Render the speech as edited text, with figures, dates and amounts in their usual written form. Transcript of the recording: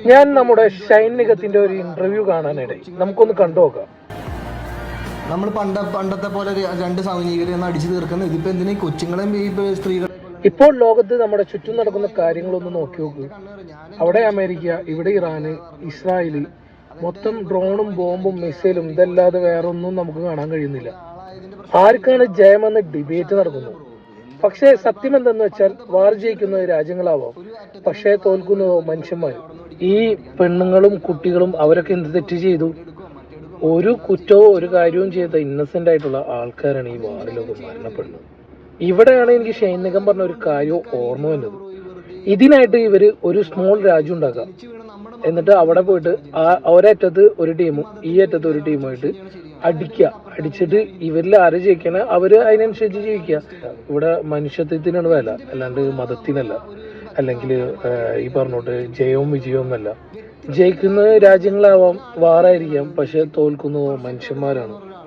ഞാൻ നമ്മുടെ ഷൈൻ നിഗത്തിന്റെ ഒരു ഇന്റർവ്യൂ കാണാനിടയിൽ നമുക്കൊന്ന് കണ്ടുനോക്കാം. നമ്മൾ പണ്ടത്തെ പോലെ രണ്ട് സൈനികരെ അടിച്ചു തീർക്കുന്നത് ഇതിപ്പോ എന്തിനാ കൊച്ചുങ്ങളെയും ഈ സ്ത്രീകളെ. ഇപ്പോൾ ലോകത്ത് നമ്മുടെ ചുറ്റും നടക്കുന്ന കാര്യങ്ങളൊന്ന് നോക്കി നോക്ക്. അവിടെ അമേരിക്ക, ഇവിടെ ഇറാന്, ഇസ്രായേല്, മൊത്തം ഡ്രോണും ബോംബും മിസൈലും ഇതല്ലാതെ വേറൊന്നും നമുക്ക് കാണാൻ കഴിയുന്നില്ല. ആർക്കാണ് ജയമെന്ന് ഡിബേറ്റ് നടക്കുന്നു. പക്ഷേ സത്യം എന്തെന്ന് വെച്ചാൽ വാർ ജയിക്കുന്നത് രാജ്യങ്ങളാവാം, പക്ഷേ തോൽക്കുന്നതോ മനുഷ്യന്മാർ. ഈ പെണ്ണുങ്ങളും കുട്ടികളും അവരൊക്കെ എന്ത് തെറ്റ് ചെയ്തു? ഒരു കുറ്റവും ഒരു കാര്യവും ചെയ്ത ഇന്നസെന്റ് ആയിട്ടുള്ള ആൾക്കാരാണ് ഈ വാറിലൊക്കെ മരണപ്പെടുന്നത്. ഇവിടെയാണ് എനിക്ക് ഷൈൻ നിഗം പറഞ്ഞ ഒരു കാര്യവും ഓർമ്മ വന്നത്. ഇതിനായിട്ട് ഇവര് ഒരു സ്മോൾ രാജ്യം ഉണ്ടാക്കുക, എന്നിട്ട് അവിടെ പോയിട്ട് ഒരറ്റത്ത് ഒരു ടീമും ഈ അറ്റത്ത് ഒരു ടീമായിട്ട് അടിച്ചിട്ട് ഇവരിൽ ആര് ജയിക്കണ അവര് അതിനനുസരിച്ച് ജീവിക്കുക. ഇവിടെ മനുഷ്യത്വത്തിനാണ് വില, അല്ലാണ്ട് മതത്തിനല്ല, അല്ലെങ്കിൽ ഈ പറഞ്ഞോട്ട് ജയവും വിജയവും എന്നല്ല. ജയിക്കുന്ന രാജ്യങ്ങളാവാം, വാറായിരിക്കാം, പക്ഷെ തോൽക്കുന്നത് മനുഷ്യന്മാരാണ്.